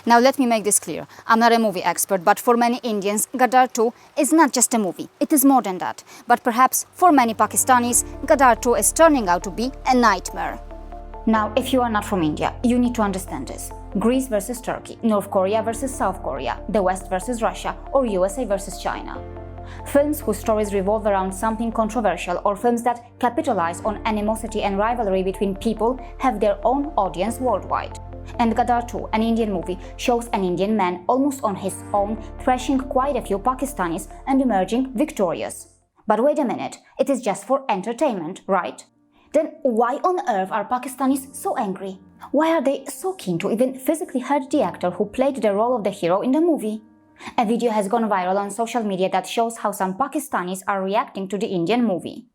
Now let me make this clear. I'm not a movie expert, but for many Indians, Gadar 2 is not just a movie. It is more than that. But perhaps for many Pakistanis, Gadar 2 is turning out to be a nightmare. Now, if you are not from India, you need to understand this. Greece versus Turkey, North Korea versus South Korea, the West versus Russia, or USA versus China. Films whose stories revolve around something controversial or films that capitalize on animosity and rivalry between people have their own audience worldwide. And Gadar 2, an Indian movie, shows an Indian man almost on his own thrashing quite a few Pakistanis and emerging victorious. But wait a minute, it is just for entertainment, right? Then why on earth are Pakistanis so angry? Why are they so keen to even physically hurt the actor who played the role of the hero in the movie? A video has gone viral on social media that shows how some Pakistanis are reacting to the Indian movie.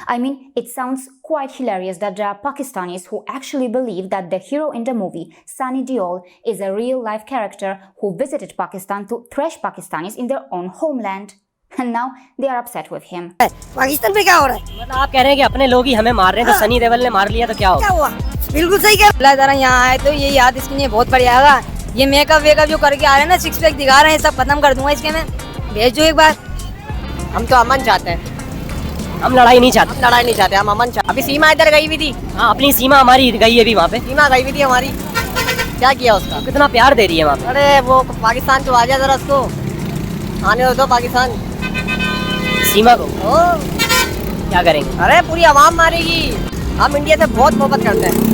I mean, it sounds quite hilarious that there are Pakistanis who actually believe that the hero in the movie, Sunny Deol, is a real-life character who visited Pakistan to thrash Pakistanis in their own homeland. And now they are upset with him. Pakistan पे क्या हो रहा है? मतलब आप कह रहे हैं कि अपने लोग ही हमें मार रहे हैं, तो सनी देओल ने मार लिया तो क्या होगा? क्या हुआ? बिल्कुल सही कह रहा है। जरा यहाँ आए तो ये याद इसके लिए बहुत बढ़िया आएगा। ये मेकअप वेकअप जो करके आ रहे हैं ना, सिक्स पैक दिखा रहे हैं, सब खत्म कर दूंगा इसके में। भेज दो एक बार। हम तो अमन चाहते हैं, हम लड़ाई नहीं चाहते। लड़ाई नहीं चाहते, हम अमन चाहते। अभी सीमा इधर गई हुई थी। हाँ, अपनी सीमा हमारी गई है अभी वहाँ पे। सीमा गई हुई थी हमारी। क्या किया उसका? कितना प्यार दे रही है वहाँ पे। अरे वो पाकिस्तान तो आ जाए जरा उसको, आने दो पाकिस्तान। सीमा को क्या करेंगे? अरे पूरी आवाम मारेगी। हम इंडिया से बहुत मोहब्बत करते हैं।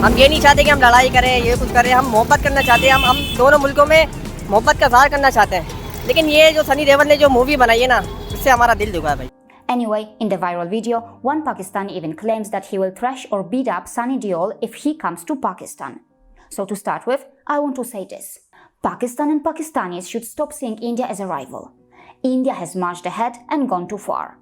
हम ये नहीं चाहते कि हम लड़ाई करें, ये कुछ करें। हम मोहब्बत करना चाहते हैं। हम दोनों मुल्कों में मोहब्बत का इज़हार करना चाहते हैं। लेकिन ये जो सनी देओल ने जो मूवी बनाई है ना, इससे हमारा दिल दुखा है भाई। Anyway, in the viral video, one Pakistani even claims that he will thrash or beat up Sunny Deol if he comes to Pakistan. So to start with, I want to say this. Pakistan and Pakistanis should stop seeing India as a rival. India has marched ahead and gone too far.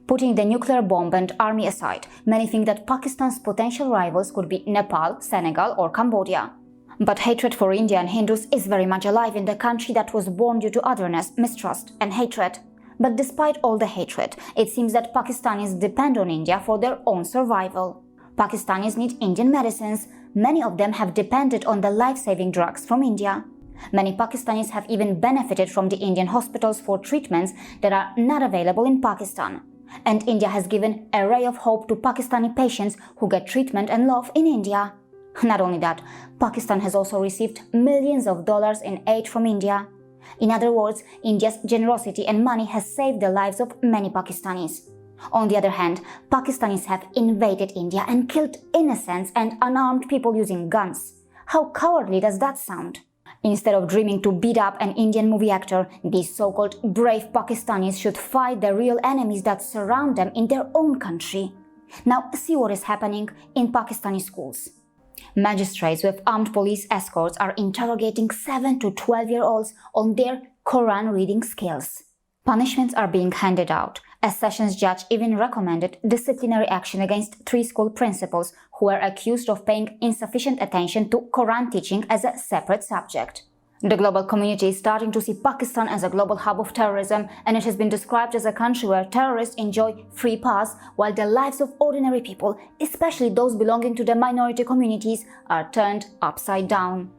Putting the nuclear bomb and army aside, many think that Pakistan's potential rivals could be Nepal, Senegal or Cambodia. But hatred for India and Hindus is very much alive in the country that was born due to otherness, mistrust and hatred. But despite all the hatred, it seems that Pakistanis depend on India for their own survival. Pakistanis need Indian medicines. Many of them have depended on the life-saving drugs from India. Many Pakistanis have even benefited from the Indian hospitals for treatments that are not available in Pakistan. And India has given a ray of hope to Pakistani patients who get treatment and love in India. Not only that, Pakistan has also received millions of dollars in aid from India. In other words, India's generosity and money has saved the lives of many Pakistanis. On the other hand, Pakistanis have invaded India and killed innocents and unarmed people using guns. How cowardly does that sound? Instead of dreaming to beat up an Indian movie actor, these so-called brave Pakistanis should fight the real enemies that surround them in their own country. Now see what is happening in Pakistani schools. Magistrates with armed police escorts are interrogating 7 to 12-year-olds on their Quran reading skills. Punishments are being handed out. A sessions judge even recommended disciplinary action against 3 school principals who were accused of paying insufficient attention to Quran teaching as a separate subject. The global community is starting to see Pakistan as a global hub of terrorism, and it has been described as a country where terrorists enjoy free pass while the lives of ordinary people, especially those belonging to the minority communities, are turned upside down.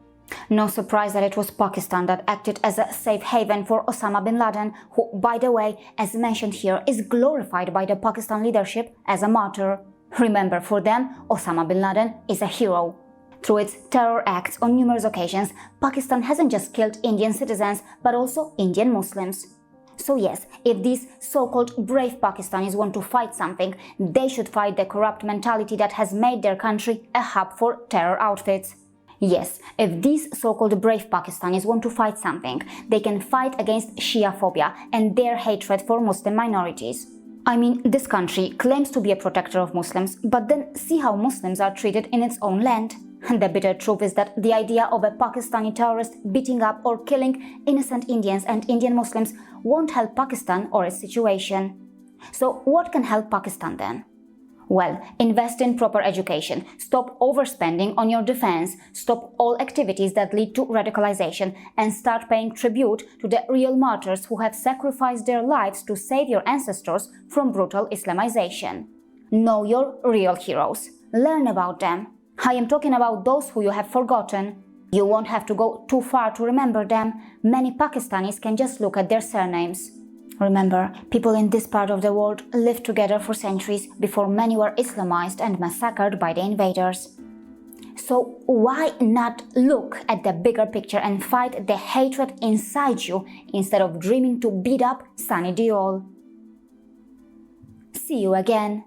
No surprise that it was Pakistan that acted as a safe haven for Osama bin Laden, who, by the way, as mentioned here, is glorified by the Pakistan leadership as a martyr. Remember, for them, Osama bin Laden is a hero. Through its terror acts on numerous occasions, Pakistan hasn't just killed Indian citizens, but also Indian Muslims. So yes, if these so-called brave Pakistanis want to fight something, they should fight the corrupt mentality that has made their country a hub for terror outfits. Yes, if these so-called brave Pakistanis want to fight something, they can fight against Shia phobia and their hatred for Muslim minorities. I mean, this country claims to be a protector of Muslims, but then see how Muslims are treated in its own land. And the bitter truth is that the idea of a Pakistani terrorist beating up or killing innocent Indians and Indian Muslims won't help Pakistan or its situation. So what can help Pakistan then? Well, invest in proper education, stop overspending on your defense, stop all activities that lead to radicalization, and start paying tribute to the real martyrs who have sacrificed their lives to save your ancestors from brutal Islamization. Know your real heroes. Learn about them. I am talking about those who you have forgotten. You won't have to go too far to remember them. Many Pakistanis can just look at their surnames. Remember, people in this part of the world lived together for centuries before many were Islamized and massacred by the invaders. So why not look at the bigger picture and fight the hatred inside you instead of dreaming to beat up Sunny Deol? See you again.